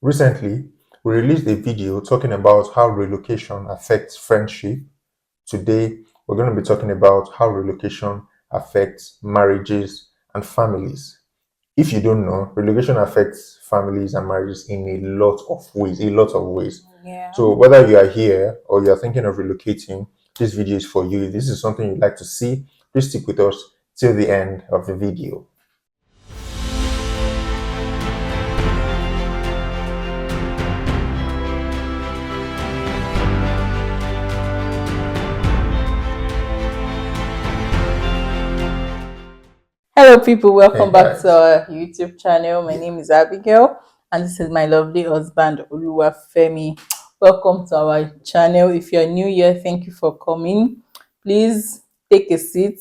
Recently, we released a video talking about how relocation affects friendship. Today, we're going to be talking about how relocation affects marriages and families. If you don't know, relocation affects families and marriages in a lot of ways, a lot of ways. Yeah. So whether you are here or you are thinking of relocating, this video is for you. If this is something you'd like to see, please stick with us till the end of the video. Hello, people. Welcome Hey back to guys. our YouTube channel. My name is Abigail, and this is my lovely husband, Femi. Welcome to our channel. If you're new here, thank you for coming. Please take a seat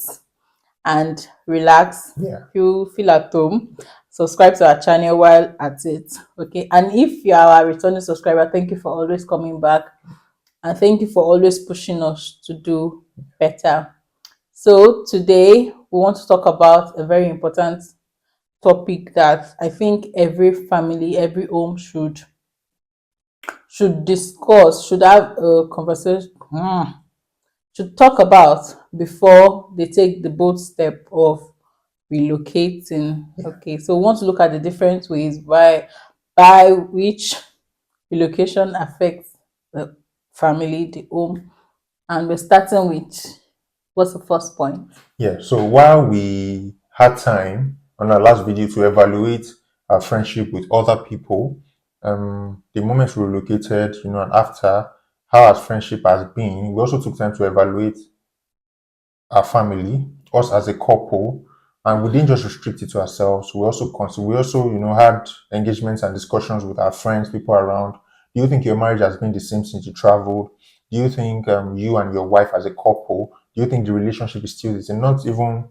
and relax. Yeah. You feel at home. Subscribe to our channel while at it. Okay. And if you are a returning subscriber, thank you for always coming back, and thank you for always pushing us to do better. So today we want to talk about a very important topic that I think every family, every home should discuss, should have a conversation, should talk about before they take the bold step of relocating. Okay, so we want to look at the different ways by which relocation affects the family, the home, and we're starting with what's the first point? Yeah, so while we had time on our last video to evaluate our friendship with other people, the moment we relocated, and after how our friendship has been, we also took time to evaluate our family, us as a couple, and we didn't just restrict it to ourselves. We also had engagements and discussions with our friends, people around. Do you think your marriage has been the same since you traveled? Do you think you and your wife as a couple, do you think the relationship is still the same? Not even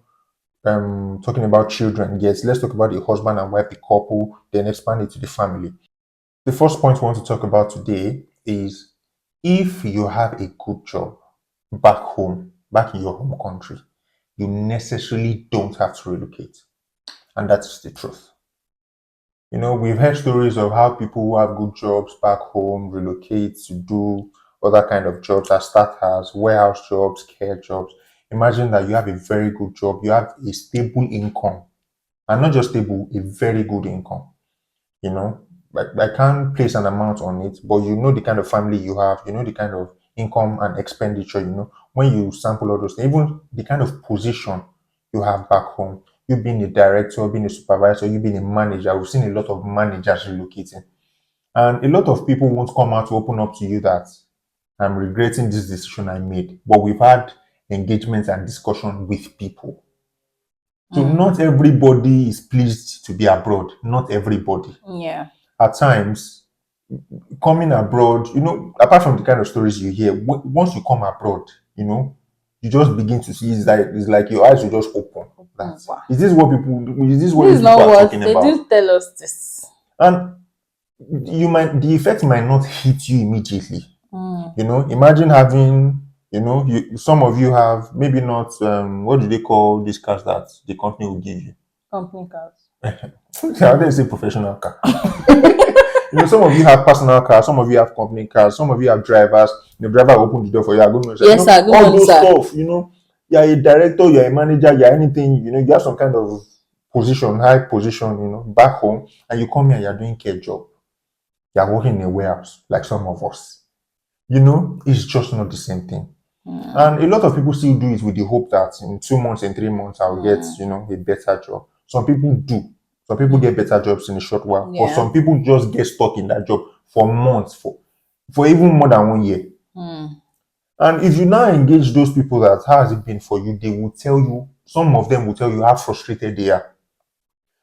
talking about children yet. Let's talk about the husband and wife, the couple, then expand it to the family. The first point we want to talk about today is if you have a good job back home, back in your home country, you necessarily don't have to relocate. And that's the truth. We've heard stories of how people who have good jobs back home relocate to do other kind of jobs as starters, warehouse jobs, care jobs. Imagine that you have a very good job, you have a stable income, and not just stable, a very good income. You know, I can't place an amount on it, but you know the kind of family you have, you know the kind of income and expenditure, when you sample all those things, even the kind of position you have back home, you being a director, being a supervisor, you being a manager. We've seen a lot of managers relocating. And a lot of people won't come out to open up to you that I'm regretting this decision I made. But we've had engagements and discussion with people. So not everybody is pleased to be abroad. Not everybody. Yeah. At times, coming abroad, apart from the kind of stories you hear, once you come abroad, you just begin to see it's like your eyes will just open. Wow. Is this what people? Is this what This is these people not are what talking they about? didn't tell us this. And the effect might not hit you immediately. Imagine having, some of you have maybe not. What do they call these cars that the company will give you? Company cars. I didn't say professional car. Some of you have personal cars, some of you have company cars, some of you have drivers. The driver will open the door for you. Good morning, sir. Yes, sir. Good all morning, those sir. stuff. You're a director, you're a manager, you're anything. You have some kind of position, high position. Back home, and you come here, you're doing care job. You're working in a warehouse, like some of us. It's just not the same thing. And a lot of people still do it with the hope that in 2 months and 3 months I'll get, a better job. Some people do. Some people get better jobs in a short while. But some people just get stuck in that job for months, for even more than 1 year. And if you now engage those people that how has it been for you, they will tell you, some of them will tell you how frustrated they are.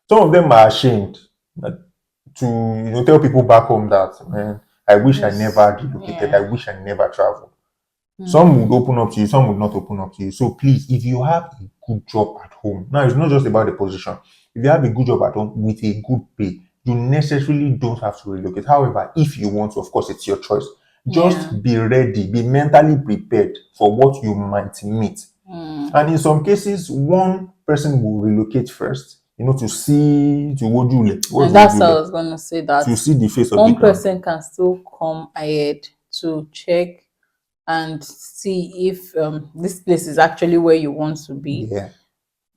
Some of them are ashamed to tell people back home that, man, I wish I never relocated. I wish I never traveled. Some would open up to you, some would not open up to you. So please, if you have a good job at home, now it's not just about the position. If you have a good job at home with a good pay, you necessarily don't have to relocate. However, if you want to, of course, it's your choice. Just be ready, be mentally prepared for what you might meet. And in some cases, one person will relocate first, to see to wojule. What's And that's how I wojule? was gonna say that To see the face of the one ground. person can still come ahead to check and see if this place is actually where you want to be Yeah.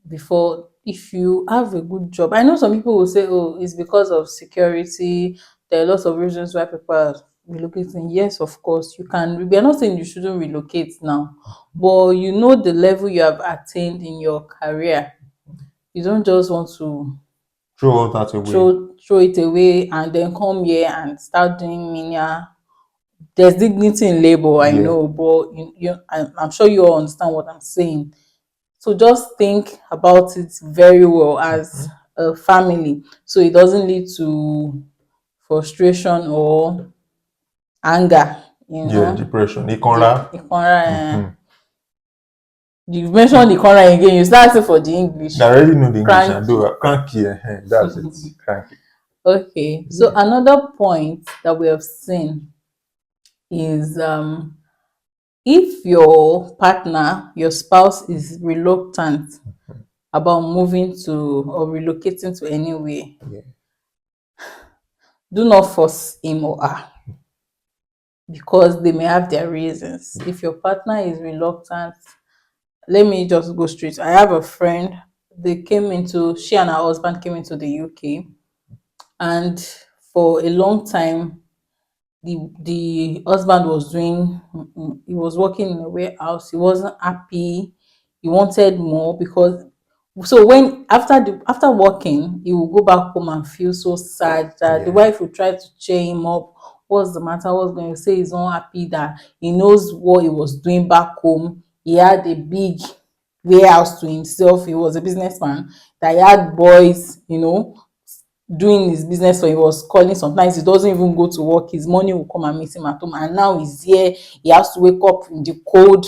before. If you have a good job, I know some people will say, oh, it's because of security, there are lots of reasons why people are relocating. Yes, of course, you can. We are not saying you shouldn't relocate now, but you know the level you have attained in your career. You don't just want to Throw all that away. throw it away and then come here and start doing menial. There's dignity in labor, I Yeah. know, but I'm sure you all understand what I'm saying. So just think about it very well as a family, so it doesn't lead to frustration or anger. You Yeah, know, depression. the Ikonra. corner. You mentioned the corner again. You start asking for the English. I already know the English and Cranky. do cranky. That's it. Cranky. Okay. So Yeah. another point that we have seen is if your partner, your spouse is reluctant about moving to or relocating to anywhere, Yeah. do not force him or her, because they may have their reasons. If your partner is reluctant, let me just go straight. I have a friend, she and her husband came into the UK, and for a long time the husband was doing, he was working in a warehouse. He wasn't happy. He wanted more, because so when after working, he will go back home and feel so sad that the Yeah. wife will try to cheer him up. What's the matter? What's going to say? He's not happy, that he knows what he was doing back home. He had a big warehouse to himself. He was a businessman, that he had boys, doing his business. So he was calling. Sometimes he doesn't even go to work, his money will come and meet him at home, and now he's here. He has to wake up in the cold,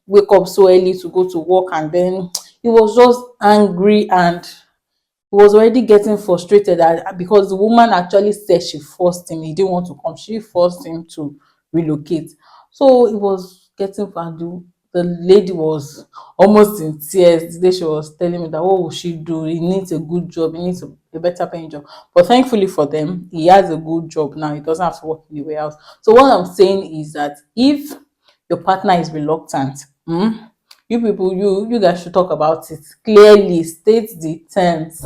wake up so early to go to work, and then he was just angry, and he was already getting frustrated because the woman actually said she forced him. He didn't want to come. She forced him to relocate. So he was getting, and the lady was almost in tears the day she was telling me that what will she do? He needs a good job. He needs a better paying job. But thankfully for them, he has a good job now. He doesn't have to work in the warehouse. So what I'm saying is that if your partner is reluctant, you people, you guys should talk about it clearly. State the terms,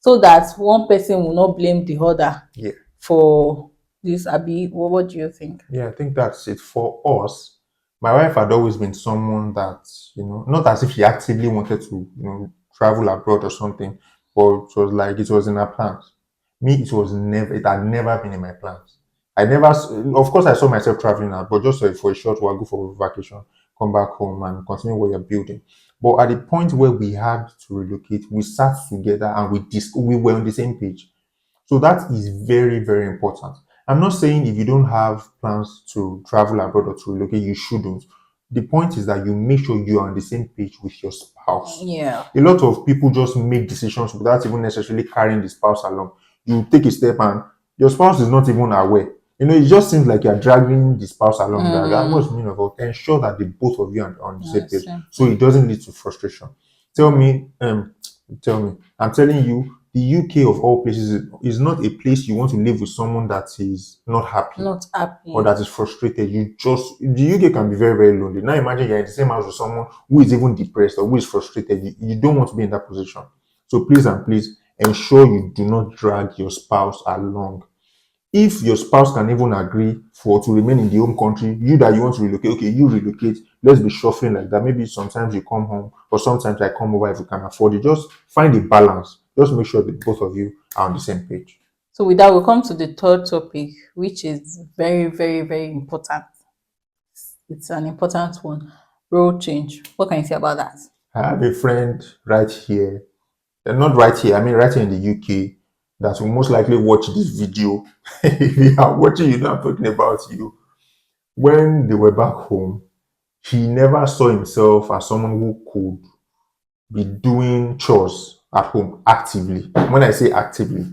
so that one person will not blame the other Yeah. for this. Abi, what do you think? Yeah, I think that's it for us. My wife had always been someone that, not as if she actively wanted to, travel abroad or something, but it was like it was in her plans. Me, it had never been in my plans. Of course, I saw myself traveling out, but just for a short while, go for vacation, come back home and continue what you're building. But at the point where we had to relocate, we sat together and we were on the same page. So that is very, very important. I'm not saying if you don't have plans to travel abroad or to relocate, you shouldn't. The point is that you make sure you are on the same page with your spouse. Yeah. A lot of people just make decisions without even necessarily carrying the spouse along. You take a step and your spouse is not even aware. It just seems like you're dragging the spouse along. What's the meaning of it? Ensure that the both of you are on the same Yeah, page, same so thing. it doesn't lead to frustration. Tell me, I'm telling you, the UK of all places is not a place you want to live with someone that is not happy Not or happy. that is frustrated. The UK can be very, very lonely. Now imagine you're in the same house with someone who is even depressed or who is frustrated. You don't want to be in that position. So please and please ensure you do not drag your spouse along. If your spouse can even agree for to remain in the home country, you that you want to relocate, okay, you relocate. Let's be shuffling like that. Maybe sometimes you come home, or sometimes I come over if you can afford it. Just find a balance. Just make sure that both of you are on the same page. So with that, we'll come to the third topic, which is very, very, very important. It's an important one. Role change. What can you say about that? I have a friend right here, not right here, I mean right here in the UK, that will most likely watch this video. If you are watching, you know I'm talking about you. When they were back home, he never saw himself as someone who could be doing chores at home actively. When I say actively,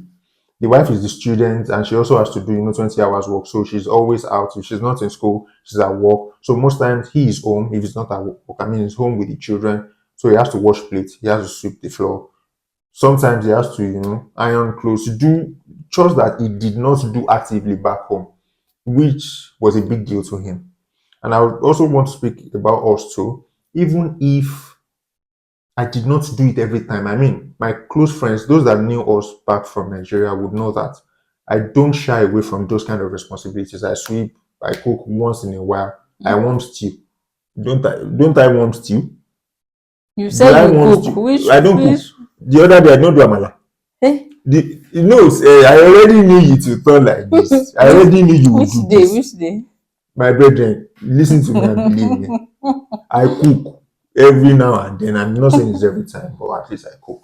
the wife is the student and she also has to do 20 hours work, so she's always out. If she's not in school, she's at work. So most times he is home. If he's not at work, I mean, he's home with the children, so he has to wash plates, he has to sweep the floor. Sometimes he has to, iron clothes, do chores that he did not do actively back home, which was a big deal to him. And I would also want to speak about us too. Even if I did not do it every time, I mean, my close friends, those that knew us back from Nigeria, would know that I don't shy away from those kind of responsibilities. I sweep, I cook once in a while. I warm stew. Don't I warm stew? You Do said I you warm cook. stew? I don't cook. Which The other day I don't do amala. eh? I already knew you to turn like this. I already knew you would Which do day? this. Which day? My brethren, listen to me and believe me. I cook every now and then. I'm not saying it's every time, but at least I cook.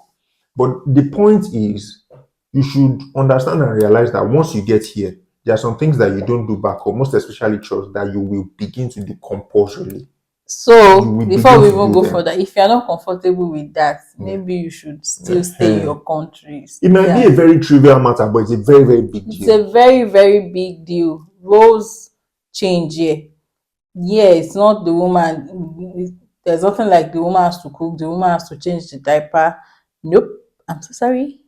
But the point is, you should understand and realize that once you get here, there are some things that you don't do back home, most especially chores that you will begin to do compulsorily. You So will before begin we to even do go them. further, if you're not comfortable with that, Yeah. maybe you should still stay in Ehen. your country. It might be Yeah. a very trivial matter, but it's a very, very big It's deal. a very, very big deal. Roles change here. Yeah, it's not the woman. There's nothing like the woman has to cook, the woman has to change the diaper. Nope. I'm so sorry.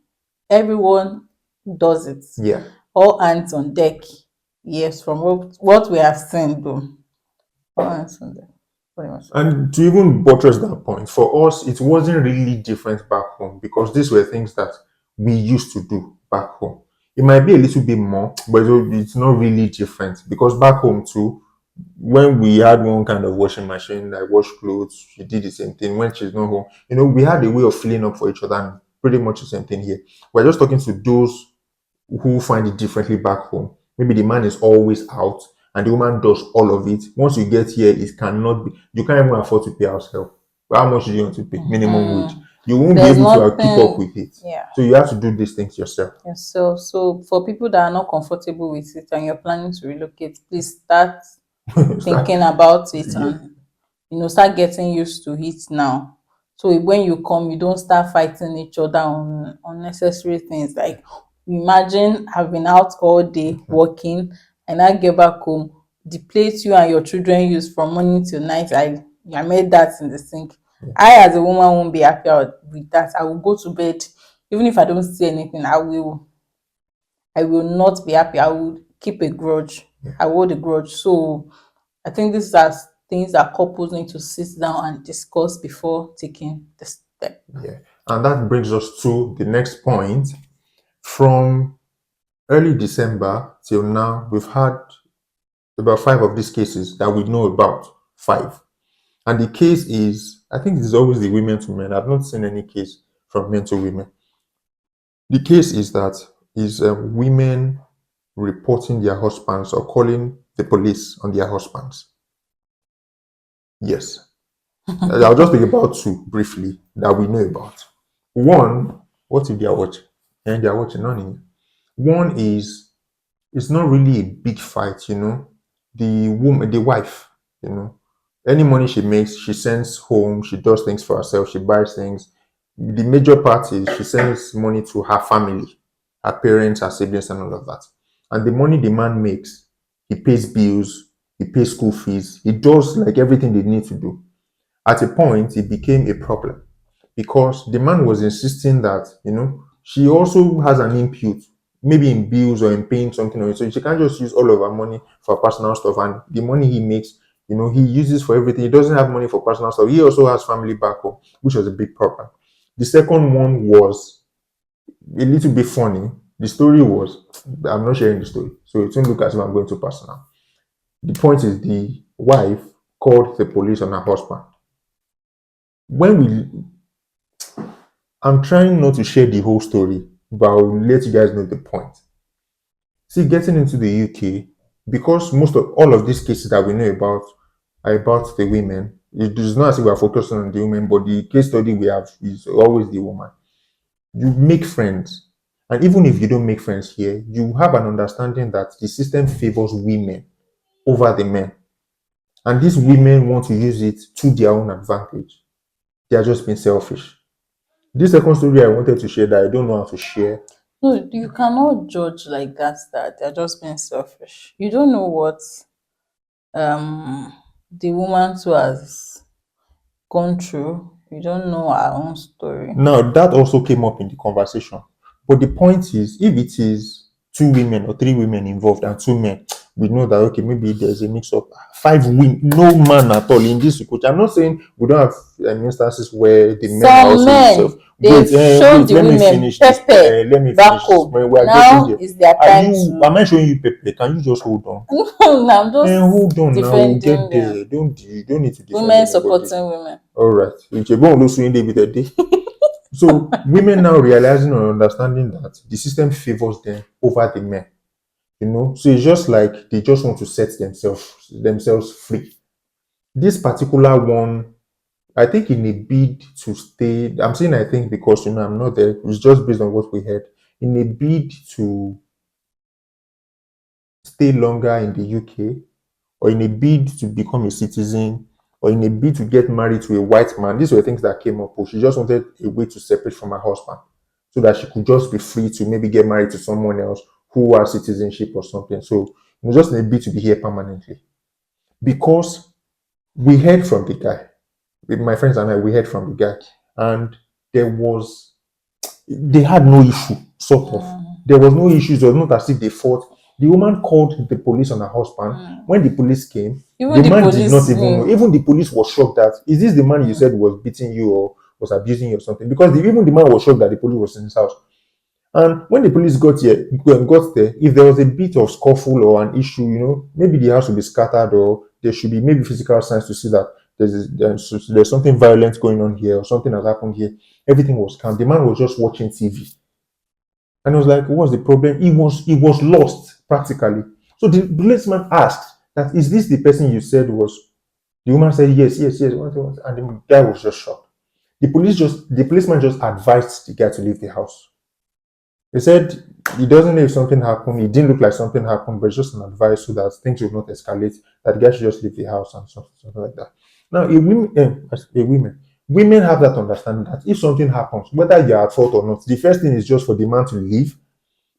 Everyone does it. Yeah. All hands on deck. Yes, from what we have seen though. All hands on deck. Pretty much. And to even buttress that point, for us, it wasn't really different back home because these were things that we used to do back home. It might be a little bit more, but it's not really different because back home too, when we had one kind of washing machine, I wash clothes, she did the same thing. When she's not home, we had a way of filling up for each other, and pretty much the same thing here. We're just talking to those who find it differently back home. Maybe the man is always out and the woman does all of it. Once you get here, it cannot be, you can't even afford to pay house help. But how much do you want to pay? Minimum wage. You won't be There's able to keep up nothing. with it. Yeah. So you have to do these things yourself. Yes, so for people that are not comfortable with it and you're planning to relocate, please start Start, thinking about it yeah, and start getting used to it now. So when you come, you don't start fighting each other on unnecessary things. Like imagine I've been out all day working and I get back home, the plate you and your children use from morning till night, I made that in the sink. I as a woman won't be happy with that. I will go to bed even if I don't see anything. I will not be happy. I will keep a grudge. I hold a grudge. So I think these are things that couples need to sit down and discuss before taking the step. yeah. And that brings us to the next point. From early December till now, we've had about 5 of these cases that we know about. 5. And the case is, I think it's always the women to men. I've not seen any case from men to women. The case is that is women reporting their husbands or calling the police on their husbands. Yes. I'll just think about 2 briefly that we know about. One, what if they are watching? And they are watching, none in. One is, it's not really a big fight. The woman, the wife, any money she makes, she sends home, she does things for herself, she buys things. The major part is she sends money to her family, her parents, her siblings, and all of that. And the money the man makes, he pays bills, he pays school fees, he does like everything they need to do. At a point, it became a problem because the man was insisting that, she also has an input, maybe in bills or in paying something on it. So she can't just use all of her money for personal stuff. And the money he makes, he uses for everything. He doesn't have money for personal stuff. He also has family back home, which was a big problem. The second one was a little bit funny. The story was, I'm not sharing the story, so it won't look as if I'm going to personal. The point is, the wife called the police on her husband. When I'm trying not to share the whole story, but I'll let you guys know the point. See, getting into the UK, because most of all of these cases that we know about are about the women. It is not as if we are focusing on the women, but the case study we have is always the woman. You make friends, and even if you don't make friends here, you have an understanding that the system favors women over the men, and these women want to use it to their own advantage. They are just being selfish. This second story I wanted to share that I don't know how to share. No, you cannot judge like that they're just being selfish. You don't know what the woman too has gone through. We don't know our own story. Now, that also came up in the conversation. But the point is, if it is two women or three women involved and two men, we know that, okay, maybe there's a mix of five women, no man at all in this situation. I'm not saying we don't have instances where the men are Some also men, self. they've shown Wait, the let me women finish this. pepper Let me back finish this. home. When we are getting Now there, is their are time you? to. Am I showing you paper? Can you just hold on? No, I'm just Hold on now. We'll get defending there. them. You don't need to defend Women anybody. supporting women. All right. So women now realizing or understanding that the system favors them over the men. So it's just like they just want to set themselves free. This particular one, I think, in a bid to stay. I'm saying I think because I'm not there. It's just based on what we heard. In a bid to stay longer in the UK, or in a bid to become a citizen, or in a bid to get married to a white man. These were things that came up. She just wanted a way to separate from her husband so that she could just be free to maybe get married to someone else who has citizenship or something. So just in a bid to be here permanently. Because we heard from the guy, with my friends and I, we heard from the guy, and they had no issue, sort of. There was no issues. It was not as if they fought. The woman called the police on her husband. When the police came, Even the the man did not police even know. knew. Even the police was shocked that, is this the man you said was beating you or was abusing you or something? Because even the man was shocked that the police was in his house. And when the police got there, if there was a bit of scuffle or an issue, maybe the house would be scattered, or there should be maybe physical signs to see that there's something violent going on here or something has happened here. Everything was calm. The man was just watching TV. And I was like, what's the problem? He was lost practically. So the policeman asked that, is this the person you said was? The woman said, yes, yes, yes. And the guy was just shocked. The policeman just advised the guy to leave the house. He said he doesn't know if something happened. It didn't look like something happened, but it's just an advice so that things will not escalate. That the guy should just leave the house and something like that. Now, women have that understanding that if something happens, whether you're at fault or not, the first thing is just for the man to leave,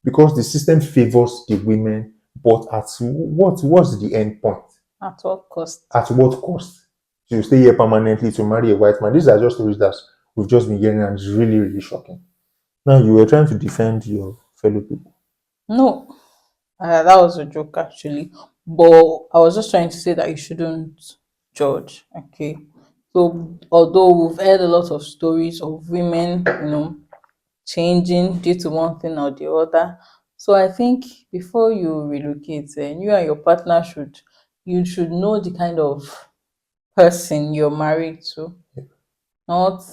because the system favors the women. But at what's the end point? At what cost? At what cost? To stay here permanently, to marry a white man? These are just stories that we've just been hearing, and it's really, really shocking. Now, you were trying to defend your fellow people. No, that was a joke actually. But I was just trying to say that you shouldn't judge. Okay. So although we've heard a lot of stories of women, changing due to one thing or the other. So I think before you relocate, you and your partner should know the kind of person you're married to. Not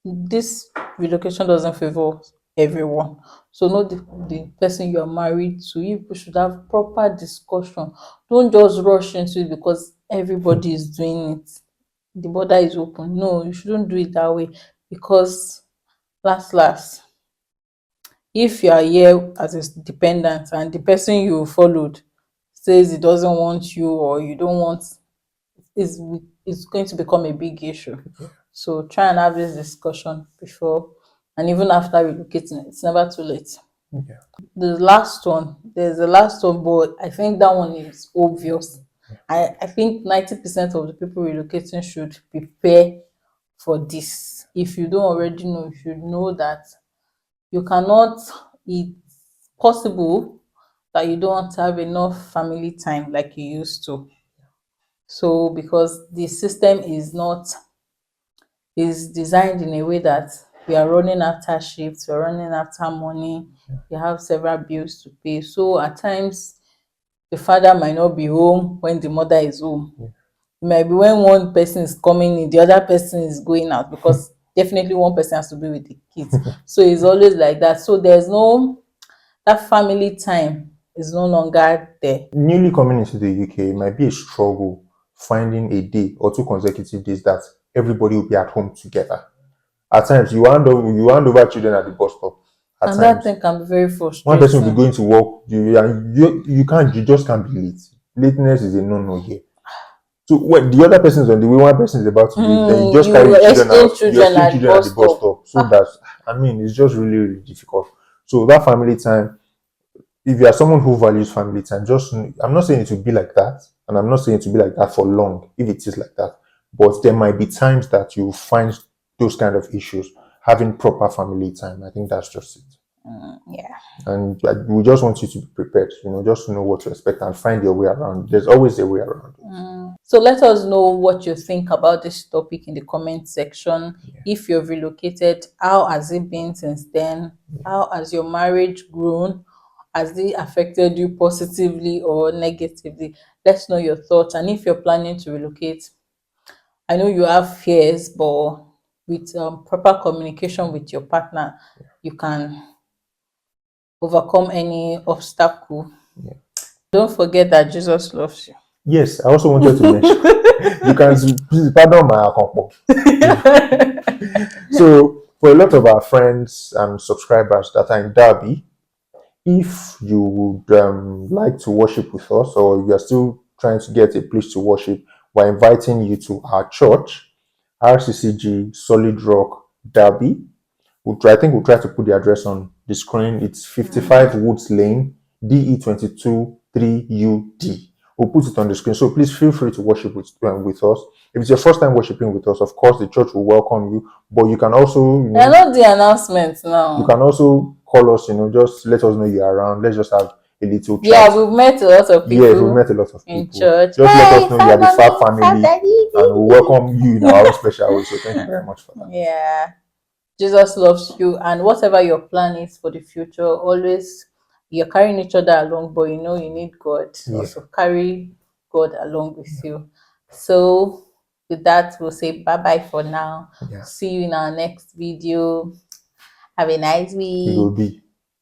this relocation doesn't favor everyone. So know the person you are married to. You people should have proper discussion. Don't just rush into it because everybody is doing it. The border is open. No, you shouldn't do it that way, because last if you are here as a dependent and the person you followed says he doesn't want you, or you don't want, is it's going to become a big issue. So try and have this discussion before and even after relocating. It's never too late. Yeah. There's the last one, but I think that one is obvious. I think 90% of the people relocating should prepare for this. If you don't already know, you should know that you cannot, it's possible that you don't have enough family time like you used to. So because the system is designed in a way that we are running after shifts, we're running after money, you have several bills to pay. So at times the father might not be home when the mother is home. It might be when one person is coming in, the other person is going out, because definitely one person has to be with the kids. So it's always like that. So there's no, that family time is no longer there. Newly coming into the UK, it might be a struggle finding a day or two consecutive days that everybody will be at home together. At times, you hand over children at the bus stop. At And that times, thing can be very one person will be frustrating. going to work. You just can't be late. Lateness is a no-no here. So when the other person is on the way, one person is about to leave, then you just carry You the children out. exchange You children exchange at the children at bus the bus stop. stop. So it's just really, really difficult. So that family time, if you are someone who values family time, I'm not saying it will be like that, and I'm not saying it will be like that for long if it is like that. But there might be times that you find those kind of issues, having proper family time. I think that's just it. Yeah. And we just want you to be prepared, just to know what to expect and find your way around. There's always a way around it. So let us know what you think about this topic in the comment section. If you've relocated, how has it been since then? How has your marriage grown? Has it affected you positively or negatively? Let's know your thoughts. And if you're planning to relocate, I know you have fears, but with proper communication with your partner, you can overcome any obstacle. Yeah. Don't forget that Jesus loves you. Yes, I also wanted to mention, you can please pardon my accompo. So for a lot of our friends and subscribers that are in Derby, if you would like to worship with us, or you are still trying to get a place to worship, we're inviting you to our church, RCCG Solid Rock Derby. I think we'll try to put the address on the screen. It's 55 Woods Lane, DE22 3UD. We'll put it on the screen. So please feel free to worship with us. If it's your first time worshiping with us, of course, the church will welcome you. But you can also, I know the announcement now. you can also call us, just let us know you're around. Let's just have a little chat. Yeah, we've met a lot of people. Yes, we've met a lot of people in church. Just let us know you're the Fab family, Fab Daddy. and we'll welcome you in our own special way. So thank you very much for that. Yeah. Jesus loves you, and whatever your plan is for the future, always you're carrying each other along, but you need God. Yeah. Also carry God along with you. So with that, we'll say bye-bye for now. Yeah. See you in our next video. Have a nice week. It will be.